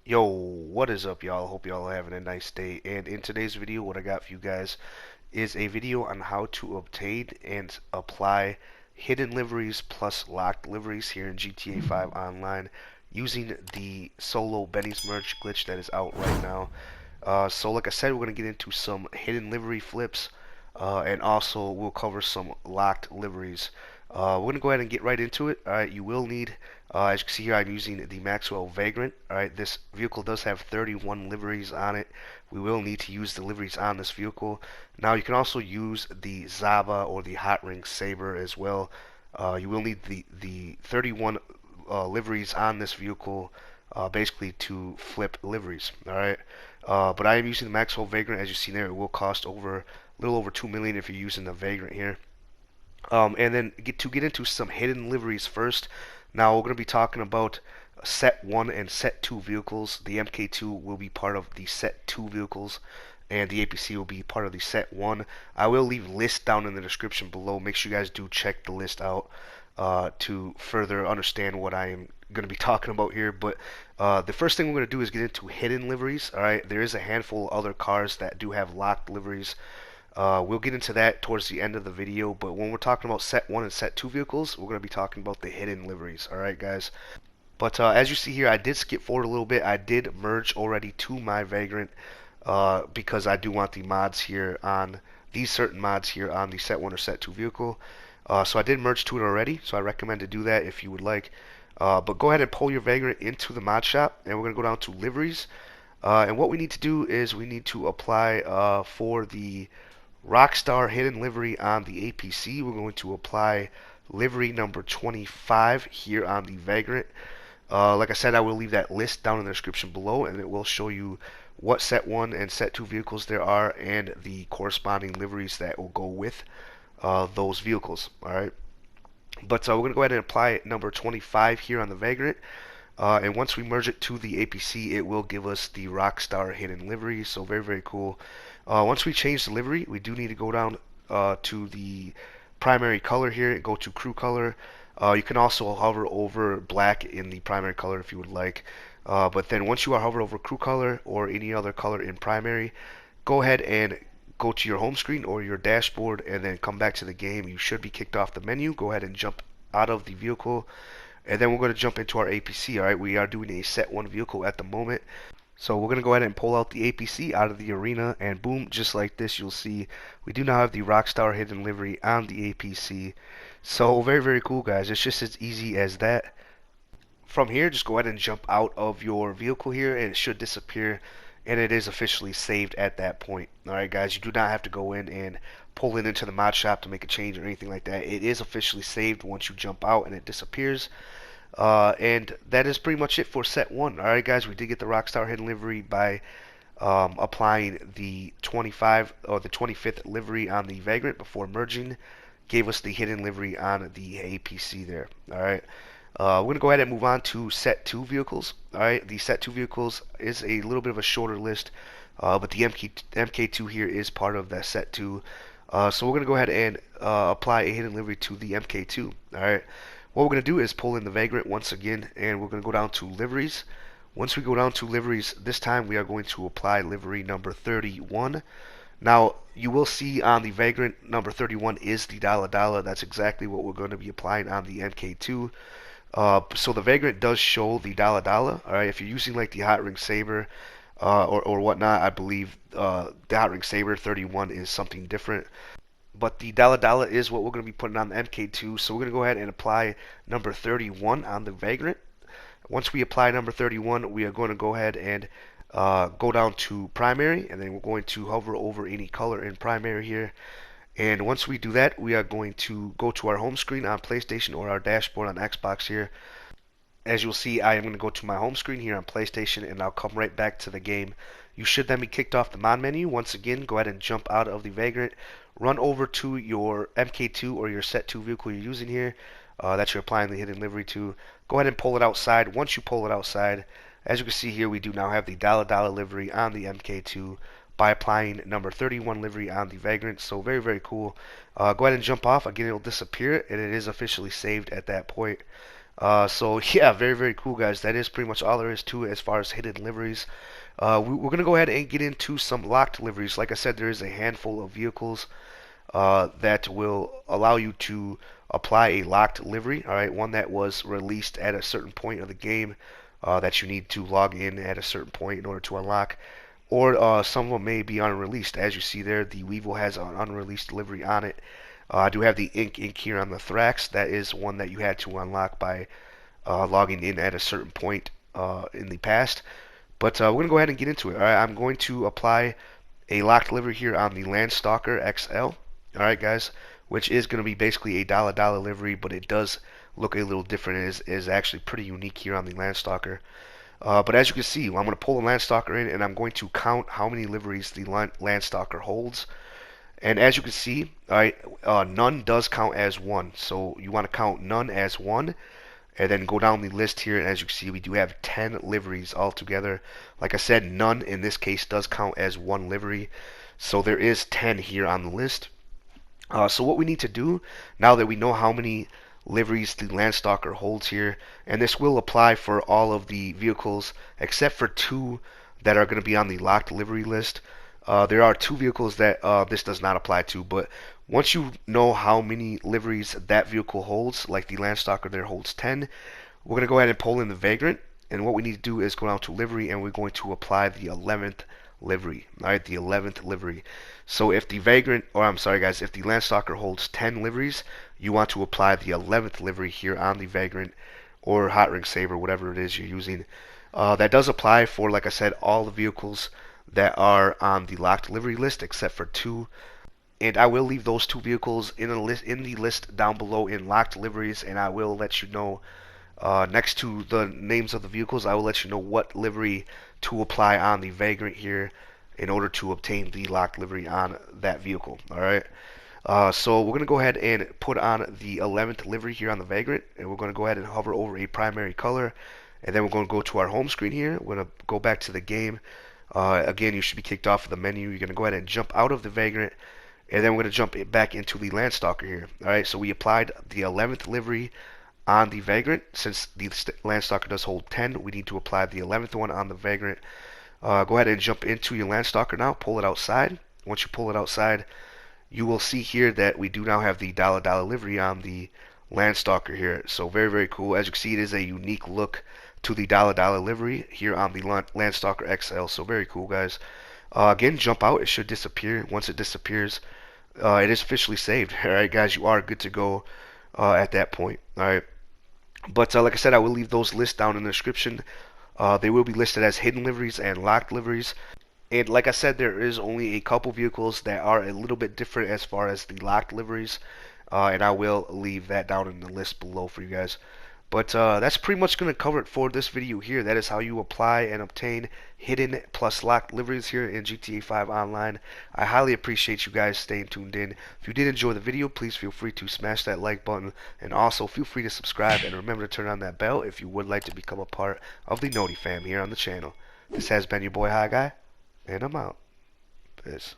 Yo, what is up, y'all? Hope y'all are having a nice day. And in today's video, what I got for you guys is a video on how to obtain and apply hidden liveries plus locked liveries here in GTA 5 Online using the solo Benny's merch glitch that is out right now. So like I said, we're going to get into some hidden livery flips, and also we'll cover some locked liveries. We're going to go ahead and get right into it. Alright, you will need, as you can see here, I'm using the Maxwell Vagrant. Alright, this vehicle does have 31 liveries on it. We will need to use the liveries on this vehicle. Now you can also use the Zaba or the Hot Ring Saber as well. You will need the 31 liveries on this vehicle, basically to flip liveries. Alright. But I am using the Maxwell Vagrant. As you see there, it will cost a little over 2 million if you're using the Vagrant here. And then get into some hidden liveries first. Now we're going to be talking about set 1 and set 2 vehicles. The Mk II will be part of the set 2 vehicles, and the APC will be part of the set 1. I will leave lists down in the description below. Make sure you guys do check the list out to further understand what I am going to be talking about here. But the first thing we're going to do is get into hidden liveries. Alright, there is a handful of other cars that do have locked liveries. We'll get into that towards the end of the video, but when we're talking about set 1 and set 2 vehicles, we're going to be talking about the hidden liveries. Alright guys. But as you see here, I did skip forward a little bit. I did merge already to my Vagrant because I do want the mods here on these certain mods here on the set 1 or set 2 vehicle. So I did merge to it already, so I recommend to do that if you would like. But go ahead and pull your Vagrant into the mod shop, and we're going to go down to liveries. And what we need to do is we need to apply for the Rockstar hidden livery on the APC. We're going to apply livery number 25 here on the Vagrant. Like I said, I will leave that list down in the description below, and it will show you what set 1 and set 2 vehicles there are and the corresponding liveries that will go with those vehicles. Alright, but we're going to go ahead and apply number 25 here on the Vagrant. And once we merge it to the APC, it will give us the Rockstar hidden livery. So very, very cool. Once we change the livery, we do need to go down to the primary color here and go to crew color. You can also hover over black in the primary color if you would like. But then once you are hover over crew color or any other color in primary, go ahead and go to your home screen or your dashboard and then come back to the game. You should be kicked off the menu. Go ahead and jump out of the vehicle. And then we're going to jump into our APC. Alright, we are doing a set 1 vehicle at the moment. So we're going to go ahead and pull out the APC out of the arena, and boom, just like this, you'll see we do now have the Rockstar hidden livery on the APC. So very, very cool, guys. It's just as easy as that. From here, just go ahead and jump out of your vehicle here, and it should disappear, and it is officially saved at that point. Alright, guys, you do not have to go in and pull it into the mod shop to make a change or anything like that. It is officially saved once you jump out and it disappears. And that is pretty much it for set 1. Alright guys, we did get the Rockstar hidden livery by applying the 25 or the 25th livery on the Vagrant before merging. Gave us the hidden livery on the APC there. Alright. We're going to go ahead and move on to set 2 vehicles. Alright, the set 2 vehicles is a little bit of a shorter list, but the Mk II here is part of that set 2. So we're going to go ahead and apply a hidden livery to the Mk II. Alright. What we're going to do is pull in the Vagrant once again, and we're going to go down to liveries. Once we go down to liveries, this time we are going to apply livery number 31. Now, you will see on the Vagrant, number 31 is the $. That's exactly what we're going to be applying on the Mk II. So the Vagrant does show the $. Alright, if you're using like the Hot Ring Saber or whatnot, I believe the Hot Ring Saber 31 is something different. But the $$ is what we're going to be putting on the Mk II. So we're going to go ahead and apply number 31 on the Vagrant. Once we apply number 31, we are going to go ahead and go down to primary, and then we're going to hover over any color in primary here. And once we do that, we are going to go to our home screen on PlayStation or our dashboard on Xbox here. As you'll see, I am going to go to my home screen here on PlayStation, and I'll come right back to the game. You should then be kicked off the mod menu. Once again, go ahead and jump out of the Vagrant. Run over to your Mk II or your set 2 vehicle you're using here that you're applying the hidden livery to. Go ahead and pull it outside. Once you pull it outside, as you can see here, we do now have the $$ livery on the Mk II by applying number 31 livery on the Vagrant. So very, very cool. Go ahead and jump off. Again, it'll disappear, and it is officially saved at that point. So yeah, very very cool, guys. That is pretty much all there is to it as far as hidden liveries. We're gonna go ahead and get into some locked liveries. Like I said, there is a handful of vehicles that will allow you to apply a locked livery. All right, one that was released at a certain point of the game that you need to log in at a certain point in order to unlock. Or some of them may be unreleased. As you see there, the Weevil has an unreleased livery on it. I do have the ink here on the Thrax. That is one that you had to unlock by logging in at a certain point in the past. But we're going to go ahead and get into it. All right, I'm going to apply a locked livery here on the Landstalker XL. Alright, guys, which is going to be basically a dollar livery, but it does look a little different. It is actually pretty unique here on the Landstalker. But as you can see, I'm going to pull the Landstalker in, and I'm going to count how many liveries the Landstalker holds. And as you can see, alright, none does count as one. So you want to count none as one, and then go down the list here. And as you can see, we do have 10 liveries altogether. Like I said, none in this case does count as one livery. So there is 10 here on the list. So what we need to do, now that we know how many liveries the Landstalker holds here, and this will apply for all of the vehicles except for two that are going to be on the locked livery list. There are two vehicles that this does not apply to, but once you know how many liveries that vehicle holds, like the Landstalker there holds 10, we're going to go ahead and pull in the Vagrant, and what we need to do is go down to livery, and we're going to apply the 11th livery. Alright, the 11th livery. So if the Vagrant, or I'm sorry guys, if the Landstalker holds 10 liveries, you want to apply the 11th livery here on the Vagrant, or Hot Ring Saber, whatever it is you're using. That does apply for, like I said, all the vehicles that are on the locked livery list except for two. And I will leave those two vehicles in the list down below in locked liveries, and I will let you know next to the names of the vehicles, I will let you know what livery to apply on the Vagrant here in order to obtain the locked livery on that vehicle. Alright, so we're going to go ahead and put on the 11th livery here on the Vagrant, and we're going to go ahead and hover over a primary color, and then we're going to go to our home screen here. We're going to go back to the game. Again, you should be kicked off of the menu. You're going to go ahead and jump out of the Vagrant, and then we're going to jump back into the Landstalker here. Alright, so we applied the 11th livery on the Vagrant. Since the Landstalker does hold 10, we need to apply the 11th one on the Vagrant. Go ahead and jump into your Landstalker now. Pull it outside. Once you pull it outside, you will see here that we do now have the dollar livery on the Landstalker here. So very, very cool. As you can see, it is a unique look to the dollar livery here on the Landstalker XL. So very cool, guys. Again, jump out. It should disappear. Once it disappears, it is officially saved. Alright, guys, you are good to go at that point. Alright. But like I said, I will leave those lists down in the description. They will be listed as hidden liveries and locked liveries. And like I said, there is only a couple vehicles that are a little bit different as far as the locked liveries. And I will leave that down in the list below for you guys. But that's pretty much going to cover it for this video here. That is how you apply and obtain hidden plus locked liveries here in GTA 5 Online. I highly appreciate you guys staying tuned in. If you did enjoy the video, please feel free to smash that like button. And also feel free to subscribe. And remember to turn on that bell if you would like to become a part of the Noti fam here on the channel. This has been your boy High Guy, and I'm out. Peace.